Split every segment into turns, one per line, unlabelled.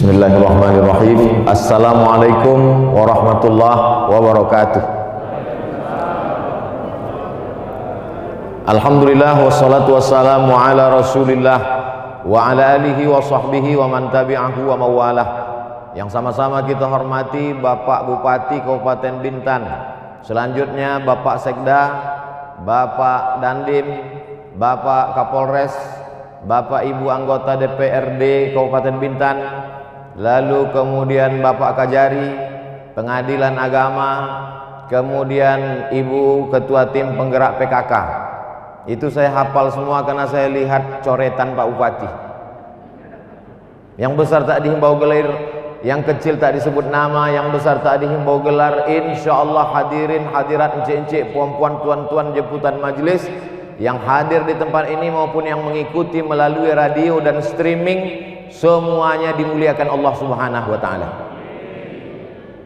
Bismillahirrahmanirrahim. Assalamualaikum warahmatullahi wabarakatuh. Alhamdulillah wassalatu wassalamu ala rasulillah wa ala alihi wa sahbihi wa man tabi'ahu wa mawalah. Yang sama-sama kita hormati Bapak Bupati Kabupaten Bintan, selanjutnya Bapak Sekda, Bapak Dandim, Bapak Kapolres, Bapak Ibu anggota DPRD Kabupaten Bintan, lalu kemudian Bapak Kajari, Pengadilan Agama, kemudian Ibu Ketua Tim Penggerak PKK. Itu saya hafal semua karena saya lihat coretan Pak Bupati. Yang besar tak dihimbau gelar, yang kecil tak disebut nama, yang besar tak dihimbau gelar. Insyaallah hadirin hadirat, encik-encik, puan-puan, tuan-tuan jemputan majelis yang hadir di tempat ini maupun yang mengikuti melalui radio dan streaming, semuanya dimuliakan Allah Subhanahu wa taala.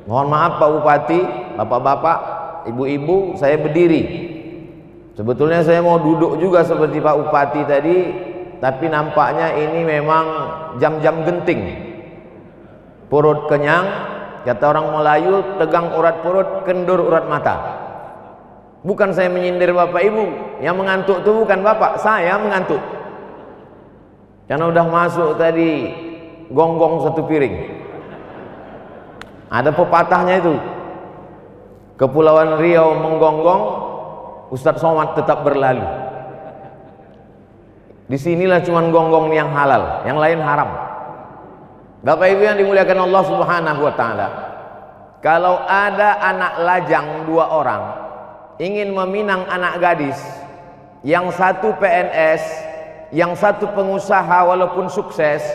Mohon maaf Pak Bupati, bapak-bapak, ibu-ibu, saya berdiri. Sebetulnya saya mau duduk juga seperti Pak Bupati tadi, tapi nampaknya ini memang jam-jam genting. Perut kenyang, kata orang Melayu, tegang urat perut, kendur urat mata. Bukan saya menyindir Bapak Ibu, yang mengantuk itu bukan Bapak, saya mengantuk. Karena udah masuk tadi gonggong satu piring. Ada pepatahnya itu, Kepulauan Riau menggonggong, Ustadz Somad tetap berlalu. Disinilah cuman gonggong yang halal, yang lain haram. Bapak Ibu yang dimuliakan Allah Subhanahu wa taala, kalau ada anak lajang dua orang ingin meminang anak gadis, yang satu PNS, yang satu pengusaha walaupun sukses,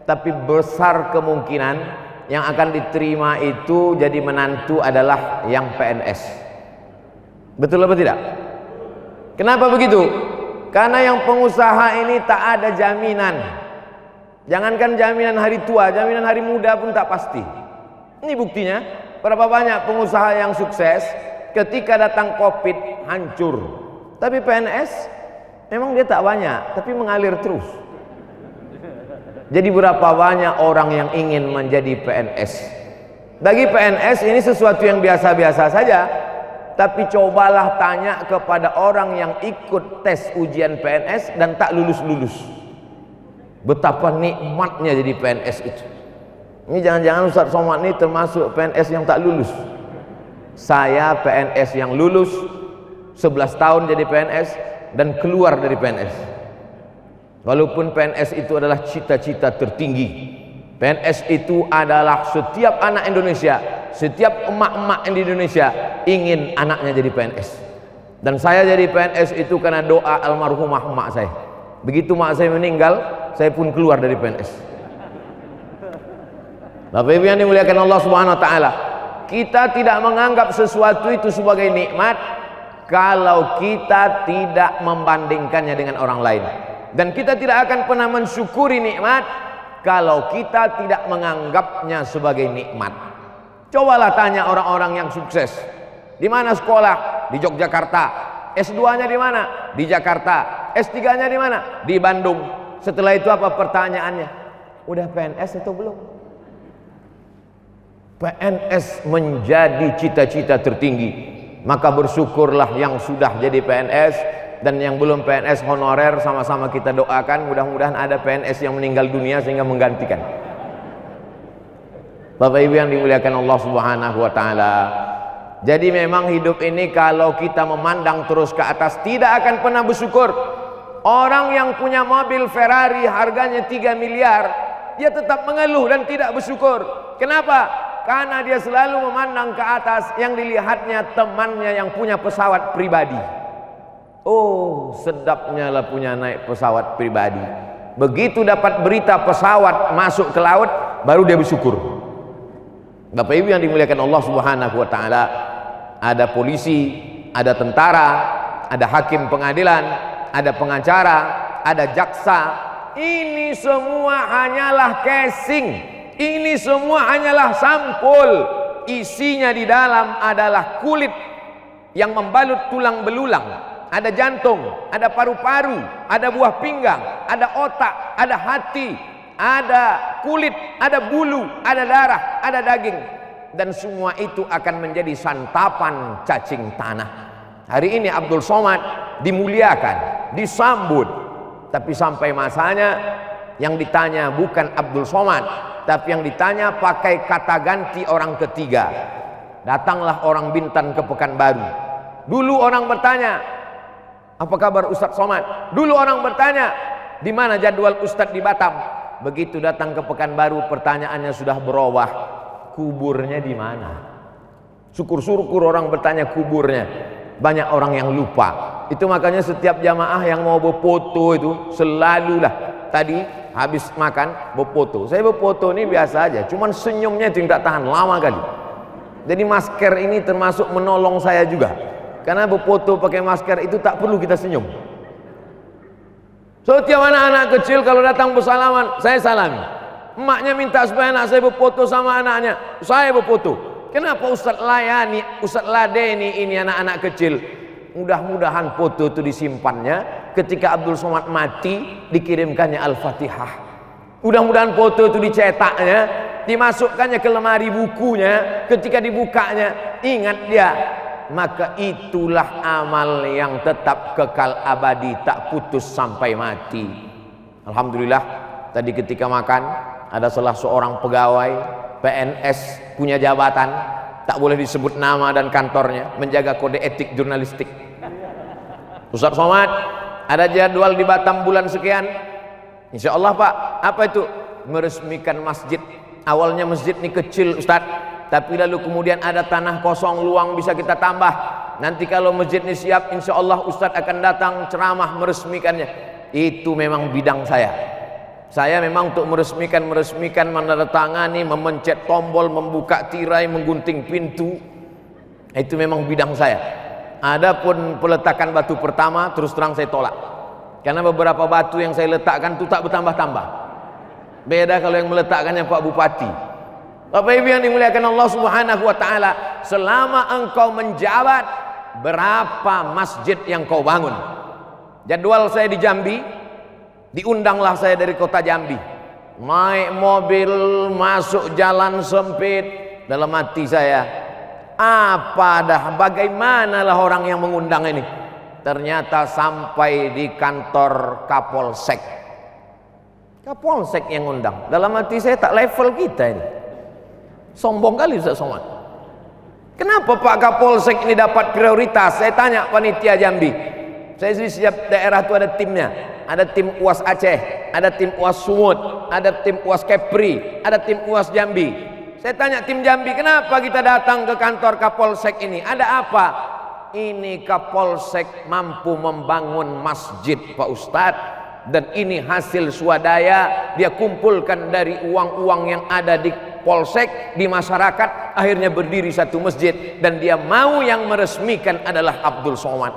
tapi besar kemungkinan yang akan diterima itu jadi menantu adalah yang PNS. Betul apa tidak? Kenapa begitu? Karena yang pengusaha ini tak ada jaminan. Jangankan jaminan hari tua, jaminan hari muda pun tak pasti. Ini buktinya, berapa banyak pengusaha yang sukses ketika datang Covid hancur. Tapi PNS memang dia tak banyak, tapi mengalir terus. Jadi berapa banyak orang yang ingin menjadi PNS? Bagi PNS ini sesuatu yang biasa-biasa saja. Tapi cobalah tanya kepada orang yang ikut tes ujian PNS dan tak lulus-lulus, betapa nikmatnya jadi PNS itu. Ini jangan-jangan Ustadz Somad ini termasuk PNS yang tak lulus. Saya PNS yang lulus 11 tahun jadi PNS dan keluar dari PNS. Walaupun PNS itu adalah cita-cita tertinggi. PNS itu adalah setiap anak Indonesia, setiap emak-emak di Indonesia ingin anaknya jadi PNS. Dan saya jadi PNS itu karena doa almarhumah emak saya. Begitu emak saya meninggal, saya pun keluar dari PNS. Bapak Ibu yang dimuliakan Allah Subhanahu wa taala, kita tidak menganggap sesuatu itu sebagai nikmat kalau kita tidak membandingkannya dengan orang lain. Dan kita tidak akan pernah mensyukuri nikmat kalau kita tidak menganggapnya sebagai nikmat. Cobalah tanya orang-orang yang sukses. Di mana sekolah? Di Yogyakarta. S2-nya di mana? Di Jakarta. S3-nya di mana? Di Bandung. Setelah itu apa pertanyaannya? Udah PNS atau belum? PNS menjadi cita-cita tertinggi. Maka bersyukurlah yang sudah jadi PNS, dan yang belum PNS honorer, sama-sama kita doakan mudah-mudahan ada PNS yang meninggal dunia sehingga menggantikan. Bapak Ibu yang dimuliakan Allah Subhanahu wa taala, jadi memang hidup ini kalau kita memandang terus ke atas tidak akan pernah bersyukur. Orang yang punya mobil Ferrari harganya 3 miliar, dia tetap mengeluh dan tidak bersyukur. Kenapa? Karena dia selalu memandang ke atas, yang dilihatnya temannya yang punya pesawat pribadi. Oh, sedapnya lah punya naik pesawat pribadi. Begitu dapat berita pesawat masuk ke laut, baru dia bersyukur. Bapak Ibu yang dimuliakan Allah Subhanahu wa taala, ada polisi, ada tentara, ada hakim pengadilan, ada pengacara, ada jaksa. Ini semua hanyalah casing. Ini semua hanyalah sampul. Isinya di dalam adalah kulit yang membalut tulang belulang. Ada jantung, ada paru-paru, ada buah pinggang, ada otak, ada hati, ada kulit, ada bulu, ada darah, ada daging, dan semua itu akan menjadi santapan cacing tanah. Hari ini Abdul Somad dimuliakan, disambut, tapi sampai masanya yang ditanya bukan Abdul Somad, tapi yang ditanya pakai kata ganti orang ketiga. Datanglah orang Bintan ke Pekanbaru. Dulu orang bertanya, apa kabar Ustadz Somad? Dulu orang bertanya, di mana jadwal Ustadz di Batam? Begitu datang ke Pekanbaru, pertanyaannya sudah berubah, kuburnya di mana? Syukur-syukur orang bertanya kuburnya. Banyak orang yang lupa. Itu makanya setiap jamaah yang mau berfoto itu selalulah tadi habis makan berfoto. Saya berfoto ini biasa aja, cuman senyumnya itu tidak tahan lama kali. Jadi masker ini termasuk menolong saya juga, karena berfoto pakai masker itu tak perlu kita senyum. Setiap anak-anak kecil kalau datang bersalaman, saya salami. Emaknya minta supaya anak saya berfoto sama anaknya, saya berfoto. Kenapa Ustadz layani, Ustadz ladeni ini anak-anak kecil? Mudah-mudahan foto itu disimpannya, ketika Abdul Somad mati dikirimkannya Al-Fatihah. Mudah-mudahan foto itu dicetaknya, dimasukkannya ke lemari bukunya, ketika dibukanya ingat dia. Maka itulah amal yang tetap kekal abadi, tak putus sampai mati. Alhamdulillah, tadi ketika makan ada salah seorang pegawai PNS punya jabatan, tak boleh disebut nama dan kantornya, menjaga kode etik jurnalistik. Ustadz Somad, ada jadwal di Batam bulan sekian. Insya Allah Pak, apa itu? Meresmikan masjid. Awalnya masjid ini kecil Ustadz, tapi lalu kemudian ada tanah kosong luang bisa kita tambah. Nanti kalau masjid ini siap, insya Allah Ustadz akan datang ceramah meresmikannya. Itu memang bidang saya. Saya memang untuk meresmikan, menandatangani, memencet tombol, membuka tirai, menggunting pintu. Itu memang bidang saya. Adapun peletakan batu pertama, terus terang saya tolak. Karena beberapa batu yang saya letakkan itu tak bertambah-tambah. Beda kalau yang meletakkannya Pak Bupati. Bapak Ibu yang dimuliakan Allah Subhanahu wa taala, selama engkau menjabat, berapa masjid yang kau bangun? Jadwal saya di Jambi, diundanglah saya dari kota Jambi. Naik mobil, masuk jalan sempit. Dalam hati saya, apa dah, bagaimanalah orang yang mengundang ini? Ternyata sampai di kantor Kapolsek. Kapolsek yang undang. Dalam hati saya, tak level kita ini. Sombong kali Ustaz Somad. Kenapa Pak Kapolsek ini dapat prioritas? Saya tanya panitia Jambi. Saya di setiap daerah itu ada timnya. Ada tim UAS Aceh, ada tim UAS Sumut, ada tim UAS Kepri, ada tim UAS Jambi. Saya tanya tim Jambi, kenapa kita datang ke kantor Kapolsek ini? Ada apa? Ini Kapolsek mampu membangun masjid Pak Ustadz, dan ini hasil swadaya dia kumpulkan dari uang-uang yang ada di Polsek, di masyarakat, akhirnya berdiri satu masjid, dan dia mau yang meresmikan adalah Abdul Somad.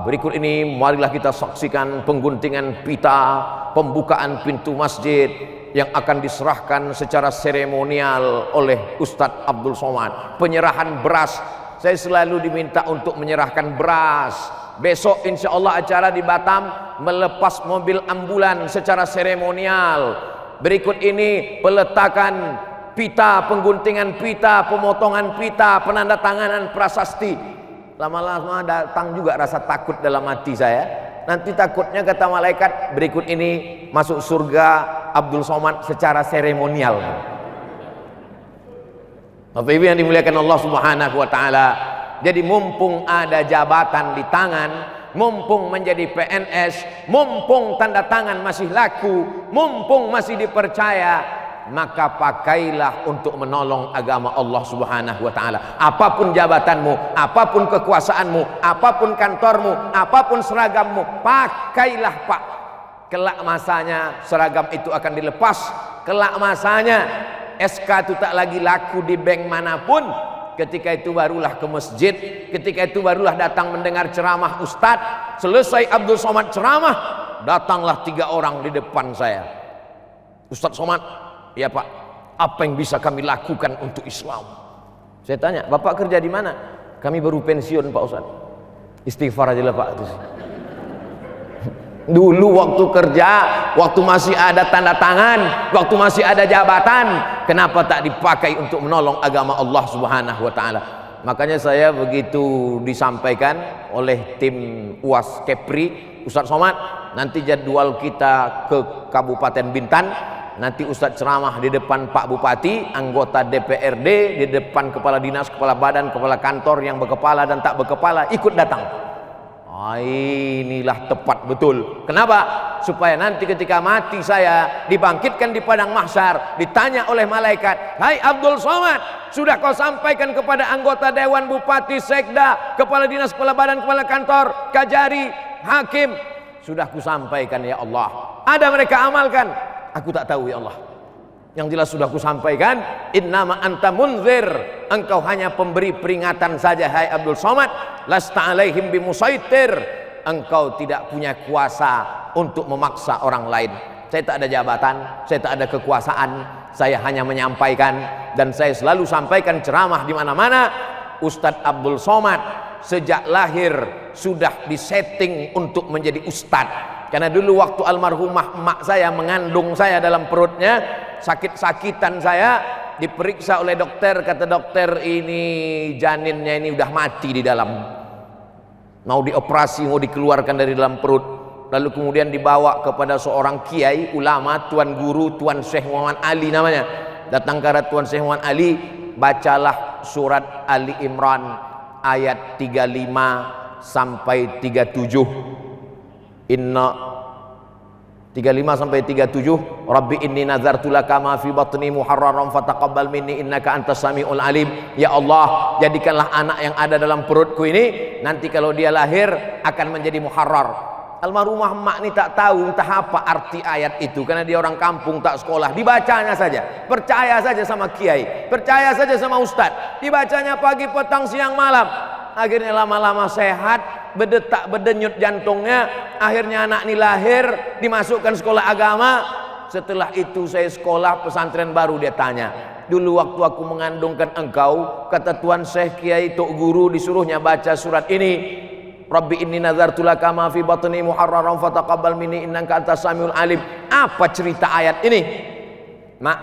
Berikut ini marilah kita saksikan pengguntingan pita, pembukaan pintu masjid yang akan diserahkan secara seremonial oleh Ustadz Abdul Somad. Penyerahan beras, saya selalu diminta untuk menyerahkan beras. Besok insya Allah acara di Batam, melepas mobil ambulan secara seremonial. Berikut ini peletakan pita, pengguntingan pita, pemotongan pita, penandatanganan prasasti. Lama-lama datang juga rasa takut dalam hati saya. Nanti takutnya kata malaikat, berikut ini masuk surga Abdul Somad secara seremonial. Bapak Ibu yang dimuliakan Allah Subhanahu wa taala, jadi mumpung ada jabatan di tangan, mumpung menjadi PNS, mumpung tanda tangan masih laku, mumpung masih dipercaya, maka pakailah untuk menolong agama Allah Subhanahu wa taala. Apapun jabatanmu, apapun kekuasaanmu, apapun kantormu, apapun seragammu, pakailah Pak. Kelak masanya seragam itu akan dilepas. Kelak masanya SK itu tak lagi laku di bank manapun. Ketika itu barulah ke masjid, ketika itu barulah datang mendengar ceramah Ustadz. Selesai Abdul Somad ceramah, datanglah 3 orang di depan saya. Ustadz Somad, ya Pak, apa yang bisa kami lakukan untuk Islam? Saya tanya, Bapak kerja di mana? Kami baru pensiun Pak Ustadz. Istighfar aja lah Pak. Dulu waktu kerja, waktu masih ada tanda tangan, waktu masih ada jabatan, kenapa tak dipakai untuk menolong agama Allah Subhanahu wa taala? Makanya saya begitu disampaikan oleh tim UAS Kepri, Ustadz Somad, nanti jadwal kita ke Kabupaten Bintan, nanti Ustadz ceramah di depan Pak Bupati, anggota DPRD, di depan kepala dinas, kepala badan, kepala kantor yang berkepala dan tak berkepala ikut datang. Inilah tepat betul. Kenapa? Supaya nanti ketika mati saya dibangkitkan di padang mahsyar, ditanya oleh malaikat, "Hai Abdul Somad, sudah kau sampaikan kepada anggota dewan, bupati, sekda, kepala dinas, kepala badan, kepala kantor, kajari, hakim?" Sudah kusampaikan ya Allah. Ada mereka amalkan? Aku tak tahu ya Allah. Yang jelas sudah kusampaikan, innama anta munzir, engkau hanya pemberi peringatan saja hai Abdul Somad, lasta alaihim bimusaitir, engkau tidak punya kuasa untuk memaksa orang lain. Saya tak ada jabatan, saya tak ada kekuasaan, saya hanya menyampaikan, dan saya selalu sampaikan ceramah di mana-mana. Ustadz Abdul Somad sejak lahir sudah disetting untuk menjadi ustadz. Karena dulu waktu almarhumah emak saya mengandung saya dalam perutnya, sakit-sakitan saya, diperiksa oleh dokter, kata dokter ini janinnya ini udah mati di dalam, mau dioperasi, mau dikeluarkan dari dalam perut. Lalu kemudian dibawa kepada seorang kiai ulama, tuan guru, Tuan Syekh Muhammad Ali namanya. Datang ke Tuan Syekh Muhammad Ali, bacalah surat Ali Imran ayat 35 sampai 37. Inna 35 sampai 37, Rabbi inni nazartu laka ma fi batni muharraram fataqabbal minni innaka antas samiul alim. Ya Allah, jadikanlah anak yang ada dalam perutku ini nanti kalau dia lahir akan menjadi muharrar. Almarhumah emak ini tak tahu entah apa arti ayat itu, karena dia orang kampung tak sekolah, dibacanya saja, percaya saja sama kiai, percaya saja sama ustadz, dibacanya pagi, petang, siang, malam. Akhirnya lama-lama sehat, berdetak berdenyut jantungnya. Akhirnya anak ini lahir, dimasukkan sekolah agama. Setelah itu saya sekolah pesantren baru, dia tanya, dulu waktu aku mengandungkan engkau, kata Tuan Syekh Kiai Tok Guru disuruhnya baca surat ini, Rabbi inni nazartu laka ma fi batni muharraram fataqabbal minni innaka antas samiul alim. Apa cerita ayat ini? Mak,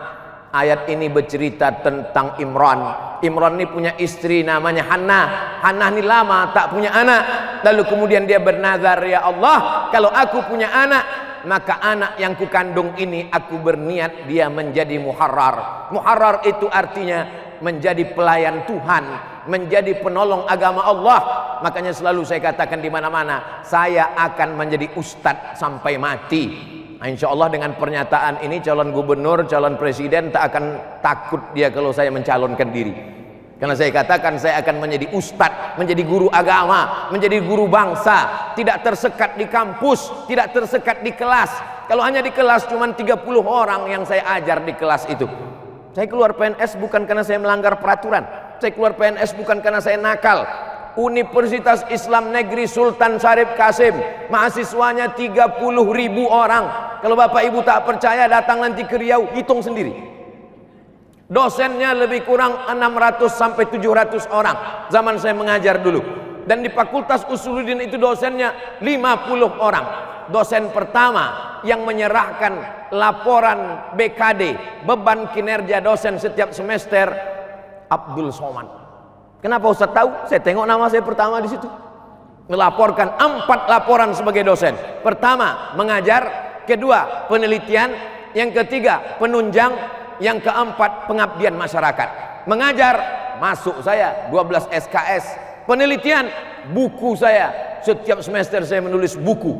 ayat ini bercerita tentang Imran. Imran ini punya istri namanya Hannah. Hannah ini lama tak punya anak. Lalu kemudian dia bernazar, ya Allah, kalau aku punya anak, maka anak yang kukandung ini aku berniat dia menjadi muharrar. Muharrar itu artinya menjadi pelayan Tuhan, menjadi penolong agama Allah. Makanya selalu saya katakan di mana-mana, saya akan menjadi ustadz sampai mati. Insya Allah dengan pernyataan ini calon gubernur, calon presiden tak akan takut dia kalau saya mencalonkan diri. Karena saya katakan saya akan menjadi ustadz, menjadi guru agama, menjadi guru bangsa. Tidak tersekat di kampus, tidak tersekat di kelas. Kalau hanya di kelas cuma 30 orang yang saya ajar di kelas itu. Saya keluar PNS bukan karena saya melanggar peraturan. Saya keluar PNS bukan karena saya nakal. Universitas Islam Negeri Sultan Syarif Kasim, mahasiswanya 30.000 orang. Kalau Bapak Ibu tak percaya, datang nanti ke Riau, hitung sendiri. Dosennya lebih kurang 600 sampai 700 orang zaman saya mengajar dulu. Dan di Fakultas Usuluddin itu dosennya 50 orang. Dosen pertama yang menyerahkan laporan BKD, beban kinerja dosen setiap semester, Abdul Somad. Kenapa Ustaz tahu? Saya tengok nama saya pertama di situ. Melaporkan 4 laporan sebagai dosen. Pertama, mengajar. Kedua, penelitian. Yang ketiga, penunjang. Yang keempat, pengabdian masyarakat. Mengajar, masuk saya 12 SKS. Penelitian, buku saya. Setiap semester saya menulis buku.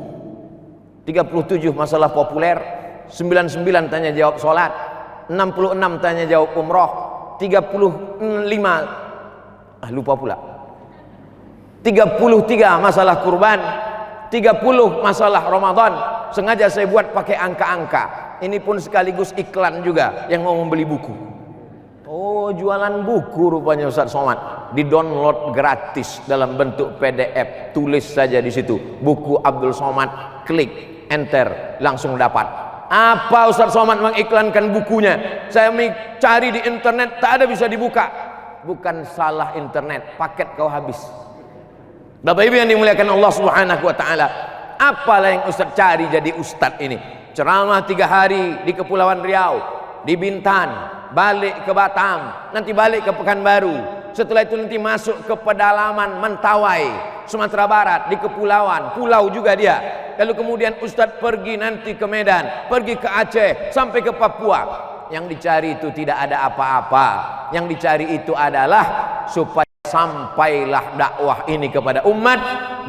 37 masalah populer, 99 tanya jawab sholat, 66 tanya jawab umroh, 35 lupa pula, 33 masalah kurban, 30 masalah Ramadan. Sengaja saya buat pakai angka-angka. Ini pun sekaligus iklan juga yang mau membeli buku. Oh, jualan buku rupanya Ustaz Somad. Di-download gratis dalam bentuk PDF. Tulis saja di situ, buku Abdul Somad, klik enter, langsung dapat. Apa Ustaz Somad mengiklankan bukunya? Saya cari di internet, tak ada bisa dibuka. Bukan salah internet, paket kau habis. Bapak Ibu yang dimuliakan Allah Subhanahu wa taala, Apalah yang Ustaz cari jadi Ustaz ini? Ceramah 3 hari di Kepulauan Riau, di Bintan, balik ke Batam, nanti balik ke Pekanbaru. Setelah itu nanti masuk ke pedalaman Mentawai, Sumatera Barat, di kepulauan, pulau juga dia. Lalu kemudian Ustaz pergi nanti ke Medan, pergi ke Aceh, sampai ke Papua. Yang dicari itu tidak ada apa-apa. Yang dicari itu adalah supaya sampailah dakwah ini kepada umat,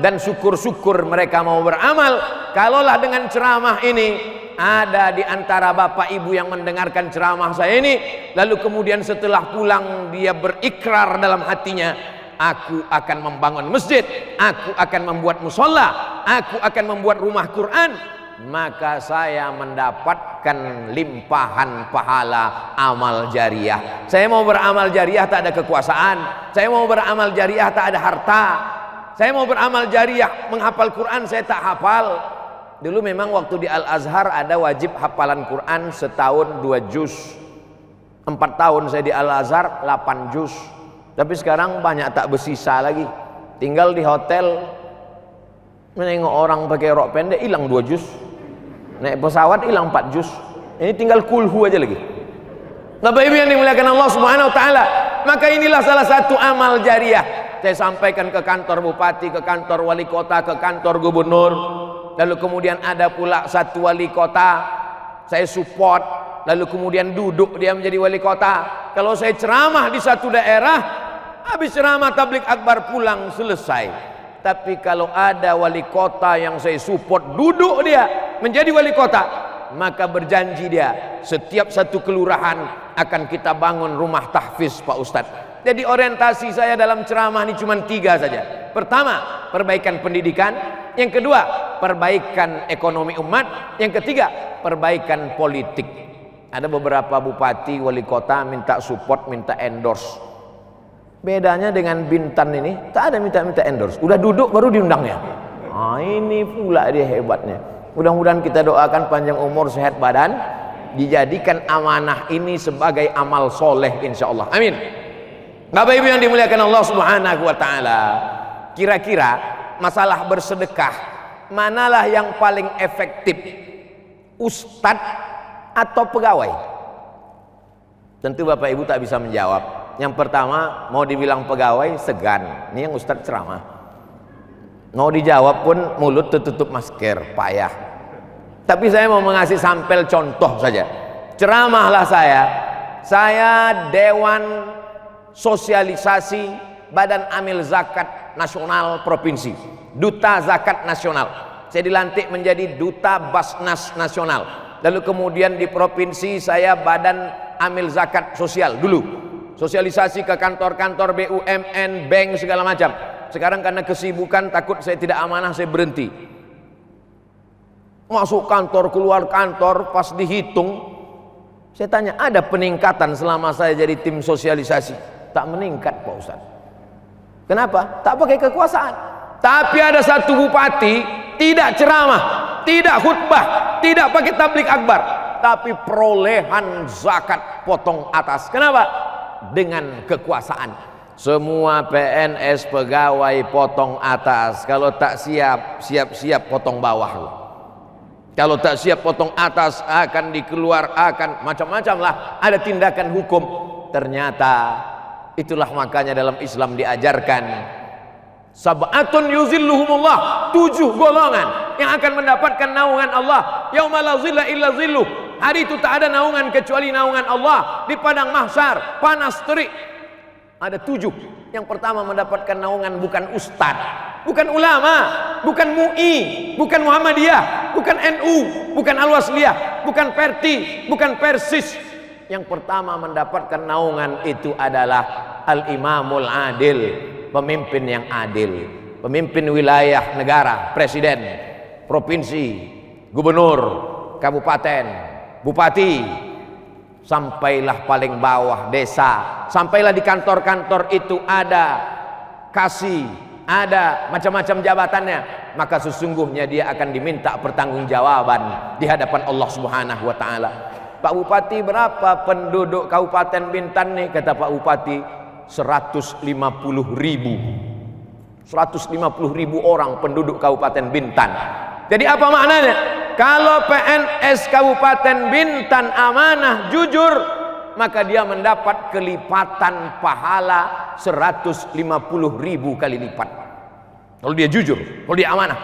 dan syukur-syukur mereka mau beramal. Kalaulah dengan ceramah ini ada di antara bapak ibu yang mendengarkan ceramah saya ini, lalu kemudian setelah pulang dia berikrar dalam hatinya, aku akan membangun masjid, aku akan membuat musola, aku akan membuat rumah Quran, maka saya mendapatkan limpahan pahala amal jariah. Saya mau beramal jariah tak ada kekuasaan, saya mau beramal jariah tak ada harta, saya mau beramal jariah menghafal Quran saya tak hafal. Dulu memang waktu di Al-Azhar ada wajib hafalan Quran setahun 2 juz. 4 tahun saya di Al-Azhar 8 juz. Tapi sekarang banyak tak bersisa lagi. Tinggal di hotel menengok orang pakai rok pendek hilang 2 juz. Naik pesawat hilang 4 juz. Ini tinggal kulhu aja lagi. Bapak Ibu yang dimuliakan Allah Subhanahu wa taala, maka inilah salah satu amal jariah. Saya sampaikan ke kantor bupati, ke kantor wali kota, ke kantor gubernur. Lalu kemudian ada pula satu wali kota, saya support. Lalu kemudian duduk dia menjadi wali kota. Kalau saya ceramah di satu daerah, habis ceramah tabligh akbar pulang selesai. Tapi kalau ada wali kota yang saya support, duduk dia menjadi wali kota, maka berjanji dia setiap satu kelurahan akan kita bangun rumah tahfiz Pak Ustadz. Jadi orientasi saya dalam ceramah ini cuma 3 saja. Pertama, perbaikan pendidikan. Yang kedua, perbaikan ekonomi umat. Yang ketiga, perbaikan politik. Ada beberapa bupati, wali kota minta support, minta endorse. Bedanya dengan Bintan ini, tak ada minta-minta endorse. Udah duduk baru diundangnya. Ini pula dia hebatnya. Mudah-mudahan kita doakan panjang umur, sehat badan, dijadikan amanah ini sebagai amal soleh insyaallah. Amin. Bapak Ibu yang dimuliakan Allah Subhanahu wa taala, kira-kira masalah bersedekah manalah yang paling efektif, ustadz atau pegawai? Tentu Bapak Ibu tak bisa menjawab. Yang pertama, mau dibilang pegawai segan, ini yang ustadz ceramah. Mau dijawab pun mulut tertutup masker, payah. Tapi saya mau mengasih sampel contoh saja. Ceramahlah saya Dewan Sosialisasi Badan Amil Zakat Nasional Provinsi, Duta Zakat Nasional. Saya dilantik menjadi Duta Basnas Nasional. Lalu kemudian di provinsi saya Badan Amil Zakat Sosial dulu. Sosialisasi ke kantor-kantor BUMN, bank segala macam. Sekarang karena kesibukan takut saya tidak amanah, saya berhenti. Masuk kantor, keluar kantor, pas dihitung saya tanya, ada peningkatan selama saya jadi tim sosialisasi? Tak meningkat Pak Ustaz. Kenapa? Tak pakai kekuasaan. Tapi ada satu bupati tidak ceramah, tidak khutbah, tidak pakai tabligh akbar, tapi perolehan zakat potong atas. Kenapa? Dengan kekuasaan. Semua PNS pegawai potong atas. Kalau tak siap potong bawah. Kalau tak siap potong atas akan akan macam-macam lah, ada tindakan hukum. Ternyata itulah makanya dalam Islam diajarkan sab'atun yuzilluhumullah, 7 golongan yang akan mendapatkan naungan Allah yauma la zilla illa zilluh. Hari itu tak ada naungan kecuali naungan Allah di padang mahsyar, panas terik. Ada 7. Yang pertama mendapatkan naungan bukan ustad, bukan ulama, bukan MUI, bukan Muhammadiyah, bukan NU, bukan Al-Wasliyah, bukan Perti, bukan Persis. Yang pertama mendapatkan naungan itu adalah Al-Imamul Adil, pemimpin yang adil, pemimpin wilayah negara, presiden, provinsi, gubernur, kabupaten, bupati, sampailah paling bawah desa, sampailah di kantor-kantor itu ada kasih, ada macam-macam jabatannya, maka sesungguhnya dia akan diminta pertanggungjawaban di hadapan Allah Subhanahu wa taala. Pak Bupati, berapa penduduk Kabupaten Bintan nih? Kata Pak Bupati 150.000. 150.000 orang penduduk Kabupaten Bintan. Jadi apa maknanya? Kalau PNS Kabupaten Bintan amanah jujur, maka dia mendapat kelipatan pahala 150.000 kali lipat. Kalau dia jujur, kalau dia amanah.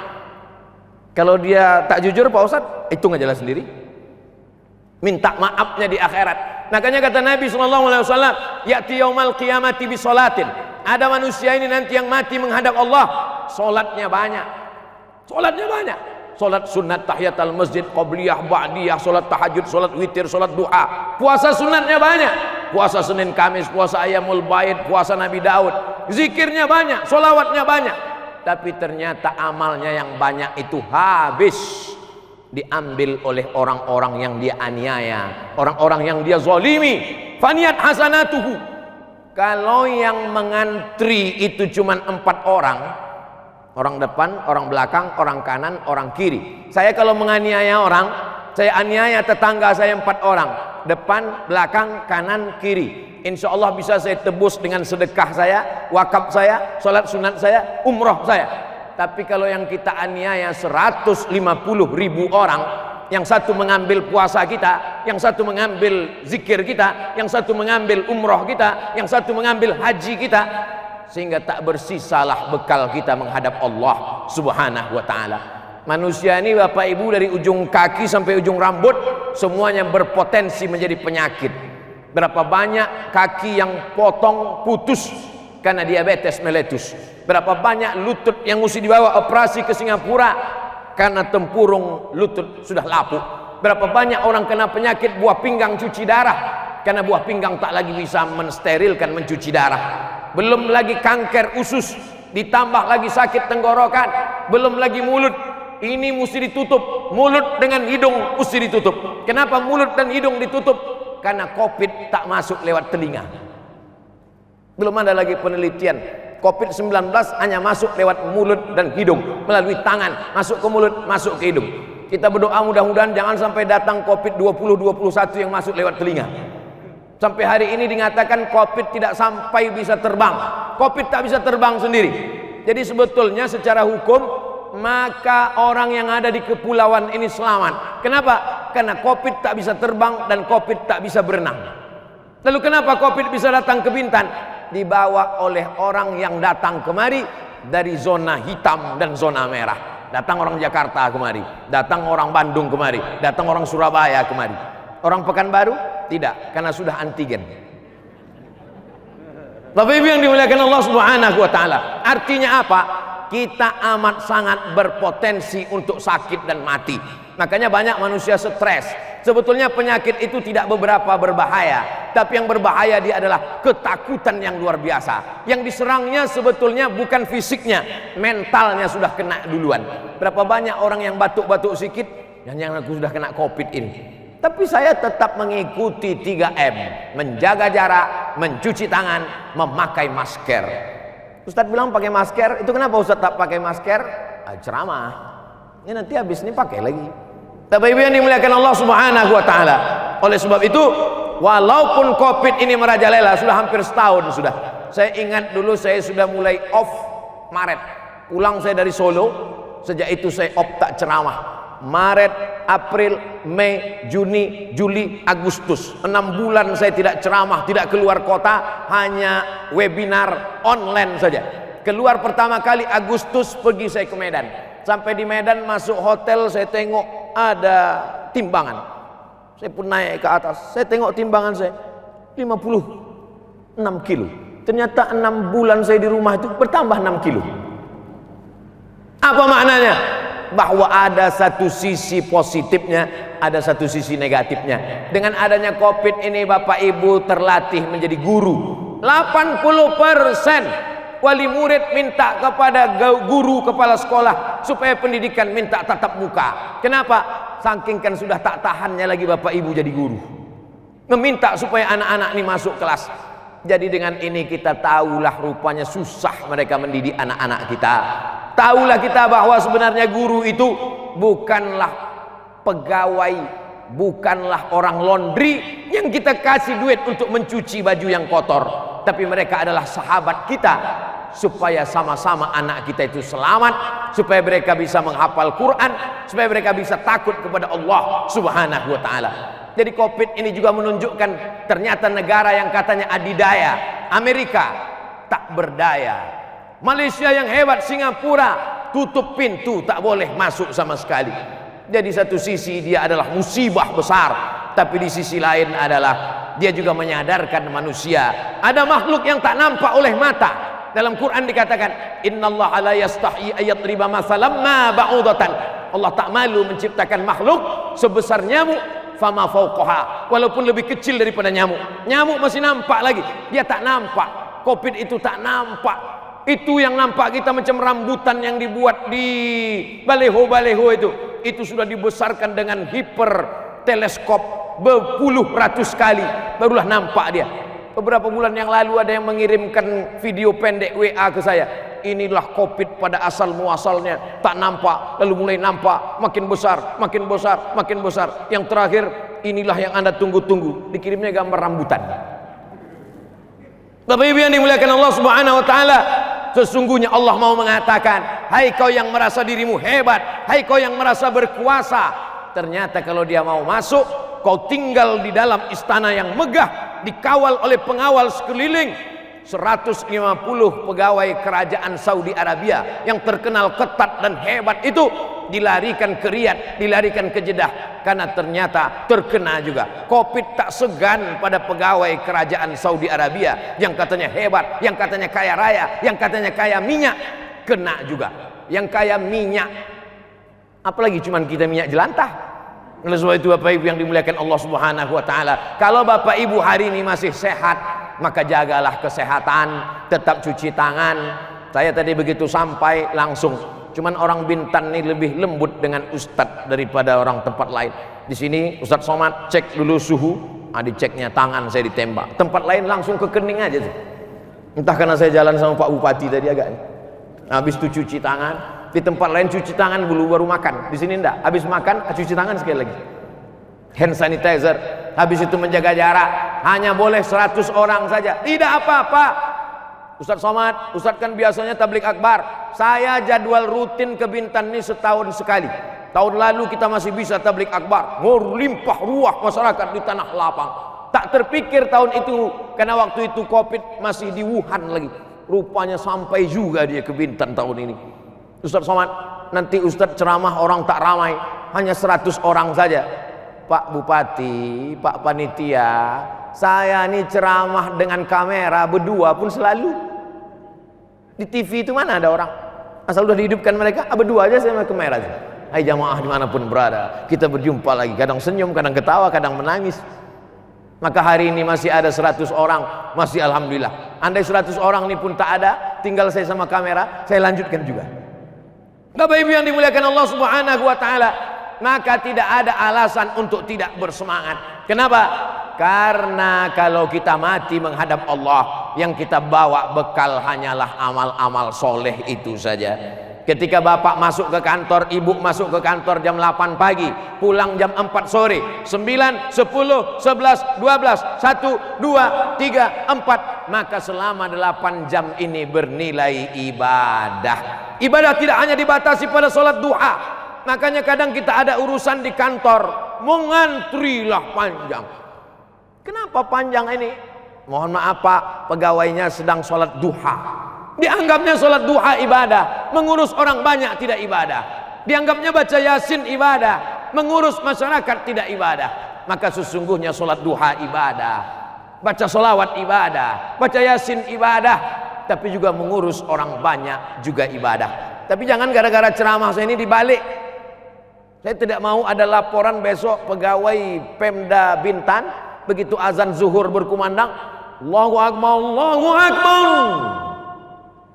Kalau dia tak jujur, Pak Ustadz, hitung aja lah sendiri. Minta maafnya di akhirat. Makanya kata Nabi SAW, ya'ti yaumal qiyamati bisolatin. Ada manusia ini nanti yang mati menghadap Allah, solatnya banyak. Solatnya banyak. Solat sunat tahiyatul masjid, qabliyah, ba'diyah, solat tahajud, solat witir, solat duha. Puasa sunatnya banyak. Puasa Senin Kamis, puasa Ayyamul Baid, puasa Nabi Daud. Zikirnya banyak, solawatnya banyak. Tapi ternyata amalnya yang banyak itu habis, diambil oleh orang-orang yang dia aniaya, orang-orang yang dia zalimi. Faniyat hasanatuhu. Kalau yang mengantri itu cuma 4 orang, orang depan, orang belakang, orang kanan, orang kiri. Saya kalau menganiaya orang, saya aniaya tetangga saya 4 orang, depan, belakang, kanan, kiri. Insya Allah bisa saya tebus dengan sedekah saya, wakaf saya, sholat sunat saya, umroh saya. Tapi kalau yang kita aniaya 150.000 orang, yang satu mengambil puasa kita, yang satu mengambil zikir kita, yang satu mengambil umroh kita, yang satu mengambil haji kita, sehingga tak bersisalah bekal kita menghadap Allah Subhanahu wa ta'ala. Manusia ini Bapak Ibu, dari ujung kaki sampai ujung rambut semuanya berpotensi menjadi penyakit. Berapa banyak kaki yang potong putus karena diabetes meletus. Berapa banyak lutut yang mesti dibawa operasi ke Singapura karena tempurung lutut sudah lapuk. Berapa banyak orang kena penyakit buah pinggang cuci darah karena buah pinggang tak lagi bisa mensterilkan, mencuci darah. Belum lagi kanker usus, ditambah lagi sakit tenggorokan, belum lagi mulut. Ini mesti ditutup, mulut dengan hidung mesti ditutup. Kenapa mulut dan hidung ditutup? Karena COVID tak masuk lewat telinga. Belum ada lagi penelitian. COVID-19 hanya masuk lewat mulut dan hidung, melalui tangan, masuk ke mulut, masuk ke hidung. Kita berdoa mudah-mudahan jangan sampai datang COVID-2021 yang masuk lewat telinga. Sampai hari ini dinyatakan COVID tidak sampai bisa terbang. COVID tak bisa terbang sendiri. Jadi sebetulnya secara hukum, maka orang yang ada di kepulauan ini selamat. Kenapa? Karena COVID tak bisa terbang dan COVID tak bisa berenang. Lalu kenapa COVID bisa datang ke Bintan? Dibawa oleh orang yang datang kemari dari zona hitam dan zona merah. Datang orang Jakarta kemari, datang orang Bandung kemari, datang orang Surabaya kemari. Orang Pekanbaru tidak, karena sudah antigen. Bapak Ibu yang dimuliakan Allah Subhanahu wa ta'ala, artinya apa? Kita amat sangat berpotensi untuk sakit dan mati. Makanya banyak manusia stres. Sebetulnya penyakit itu tidak beberapa berbahaya, tapi yang berbahaya dia adalah ketakutan yang luar biasa. Yang diserangnya sebetulnya bukan fisiknya, mentalnya sudah kena duluan. Berapa banyak orang yang batuk-batuk sedikit, jangan aku sudah kena COVID ini. Tapi saya tetap mengikuti 3M, menjaga jarak, mencuci tangan, memakai masker. Ustadz bilang pakai masker, itu kenapa Ustadz tak pakai masker? Ceramah. Ini nanti habis ini pakai lagi. Bapak Ibu yang dimuliakan Allah Subhanahu wa ta'ala. Oleh sebab itu, walaupun COVID ini merajalela sudah hampir setahun sudah. Saya ingat dulu saya sudah mulai off Maret. Pulang saya dari Solo, sejak itu saya off tak ceramah. Maret, April, Mei, Juni, Juli, Agustus, 6 bulan saya tidak ceramah, tidak keluar kota, hanya webinar online saja. Keluar pertama kali Agustus, pergi saya ke Medan. Sampai di Medan masuk hotel, saya tengok ada timbangan. Saya pun naik ke atas, saya tengok timbangan saya 56 kilo. Ternyata 6 bulan saya di rumah itu bertambah 6 kilo. Apa maknanya? Bahwa ada satu sisi positifnya, ada satu sisi negatifnya. Dengan adanya COVID ini Bapak Ibu terlatih menjadi guru. 80% wali murid minta kepada guru kepala sekolah supaya pendidikan minta tatap muka. Kenapa? Saking kan sudah tak tahannya lagi Bapak Ibu jadi guru, meminta supaya anak-anak ini masuk kelas. Jadi dengan ini kita tahulah rupanya susah mereka mendidik anak-anak kita. Tahulah kita bahwa sebenarnya guru itu bukanlah pegawai, bukanlah orang laundry yang kita kasih duit untuk mencuci baju yang kotor, tapi mereka adalah sahabat kita supaya sama-sama anak kita itu selamat, supaya mereka bisa menghafal Quran, supaya mereka bisa takut kepada Allah Subhanahu wa taala. Jadi Covid ini juga menunjukkan ternyata negara yang katanya adidaya, Amerika tak berdaya. Malaysia yang hebat, Singapura tutup pintu, tak boleh masuk sama sekali. Jadi satu sisi dia adalah musibah besar, tapi di sisi lain adalah dia juga menyadarkan manusia ada makhluk yang tak nampak oleh mata. Dalam Quran dikatakan, innallaha la yastahi ayatriba masalam ma ba'udatan. Allah tak malu menciptakan makhluk sebesar nyamuk, fama fauqaha, walaupun lebih kecil daripada nyamuk. Nyamuk masih nampak lagi, dia tak nampak. Covid itu tak nampak. Itu yang nampak kita macam rambutan yang dibuat di baleho-baleho itu sudah dibesarkan dengan hiper teleskop berpuluh ratus kali, barulah nampak dia. Beberapa bulan yang lalu ada yang mengirimkan video pendek WA ke saya. Inilah Covid pada asal muasalnya, tak nampak, lalu mulai nampak, makin besar, makin besar, makin besar. Yang terakhir, inilah yang Anda tunggu-tunggu. Dikirimnya gambar rambutan. Bapak Ibu yang dimuliakan Allah Subhanahu wa taala, sesungguhnya Allah mau mengatakan, hai kau yang merasa dirimu hebat, hai kau yang merasa berkuasa, ternyata kalau dia mau masuk, kau tinggal di dalam istana yang megah, dikawal oleh pengawal sekeliling. 150 pegawai kerajaan Saudi Arabia yang terkenal ketat dan hebat itu dilarikan ke Riyadh, dilarikan ke Jeddah, karena ternyata terkena juga. Covid tak segan pada pegawai kerajaan Saudi Arabia yang katanya hebat, yang katanya kaya raya, yang katanya kaya minyak, kena juga. Yang kaya minyak, apalagi cuman kita minyak jelantah. Oleh sebab itu Bapak Ibu yang dimuliakan Allah Subhanahu wa taala, kalau Bapak Ibu hari ini masih sehat, maka jagalah kesehatan, tetap cuci tangan. Saya tadi begitu sampai langsung, cuman orang Bintan ini lebih lembut dengan ustadz daripada orang tempat lain. Di sini Ustadz Somad cek dulu suhu, diceknya tangan saya ditembak. Tempat lain langsung ke kening aja tuh. Entah karena saya jalan sama Pak Bupati tadi agak. Habis itu cuci tangan. Di tempat lain cuci tangan dulu baru makan, di sini enggak. Habis makan cuci tangan sekali lagi. Hand sanitizer. Habis itu menjaga jarak. Hanya boleh 100 orang saja. Tidak apa-apa. Ustadz Somad, Ustadz kan biasanya tablik akbar. Saya jadwal rutin ke Bintan ini setahun sekali. Tahun lalu kita masih bisa tablik akbar, limpah ruah masyarakat di tanah lapang. Tak terpikir tahun itu, karena waktu itu Covid masih di Wuhan lagi. Rupanya sampai juga dia ke Bintan tahun ini. Ustadz Somad, nanti Ustadz ceramah orang tak ramai, hanya 100 orang saja. Pak Bupati, Pak Panitia, saya ini ceramah dengan kamera berdua pun selalu. Di TV itu mana ada orang? Asal udah dihidupkan mereka, berdua aja saya sama kamera aja. Hai jamaah dimanapun berada, kita berjumpa lagi. Kadang senyum, kadang ketawa, kadang menangis. Maka hari ini masih ada 100 orang, masih alhamdulillah. Andai 100 orang ini pun tak ada, tinggal saya sama kamera, saya lanjutkan juga. Bapak Ibu yang dimuliakan Allah Subhanahu wa taala, maka tidak ada alasan untuk tidak bersemangat. Kenapa? Karena kalau kita mati menghadap Allah, yang kita bawa bekal hanyalah amal-amal soleh itu saja. Ketika bapak masuk ke kantor, ibu masuk ke kantor jam 8 pagi, pulang jam 4 sore, 9, 10, 11, 12, 1, 2, 3, 4, maka selama 8 jam ini bernilai ibadah. Ibadah tidak hanya dibatasi pada sholat duha. Makanya kadang kita ada urusan di kantor, mengantrilah panjang. Kenapa panjang ini? Mohon maaf Pak, pegawainya sedang sholat duha. Dianggapnya sholat duha ibadah, mengurus orang banyak tidak ibadah. Dianggapnya baca yasin ibadah, mengurus masyarakat tidak ibadah. Maka sesungguhnya sholat duha ibadah, baca sholawat ibadah, baca yasin ibadah, tapi juga mengurus orang banyak juga ibadah. Tapi jangan gara-gara ceramah saya ini dibalik. Saya tidak mau ada laporan besok pegawai Pemda Bintan, begitu azan zuhur berkumandang, Allahu Akbar, Allahu Akbar,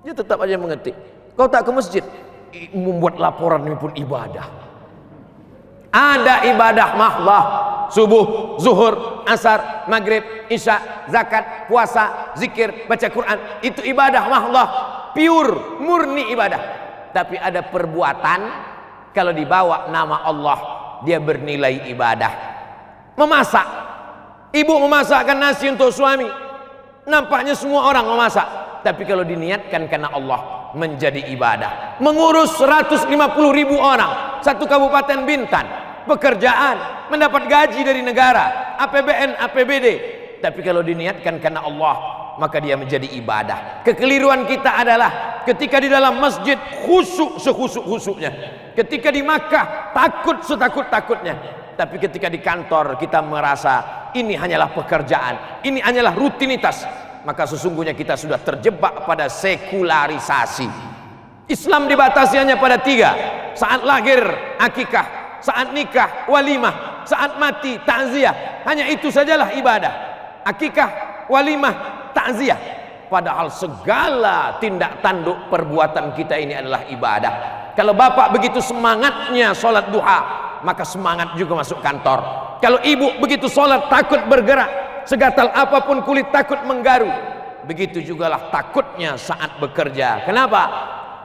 dia tetap aja mengetik. Kau tak ke masjid, membuat laporan ini pun ibadah. Ada ibadah mahlah, subuh, zuhur, asar, maghrib, isya, zakat, puasa, zikir, baca Quran, itu ibadah mahlah, pure, murni ibadah. Tapi ada perbuatan, kalau dibawa nama Allah, dia bernilai ibadah. Memasak, ibu memasakkan nasi untuk suami, nampaknya semua orang memasak. Tapi kalau diniatkan karena Allah, menjadi ibadah. Mengurus 150.000 orang satu Kabupaten Bintan, pekerjaan, mendapat gaji dari negara, APBN, APBD. Tapi kalau diniatkan karena Allah, maka dia menjadi ibadah. Kekeliruan kita adalah ketika di dalam masjid khusyuk sekhusyuk-khusyuknya, ketika di Makkah takut setakut-takutnya, tapi ketika di kantor kita merasa ini hanyalah pekerjaan, ini hanyalah rutinitas, maka sesungguhnya kita sudah terjebak pada sekularisasi. Islam dibatasi hanya pada 3: saat lahir akikah, saat nikah walimah, saat mati takziah. Hanya itu sajalah ibadah: akikah, walimah, takziah. Padahal segala tindak tanduk perbuatan kita ini adalah ibadah. Kalau bapak begitu semangatnya sholat duha, maka semangat juga masuk kantor. Kalau ibu begitu sholat takut bergerak, segatal apapun kulit takut menggaru, begitu jugalah takutnya saat bekerja. Kenapa?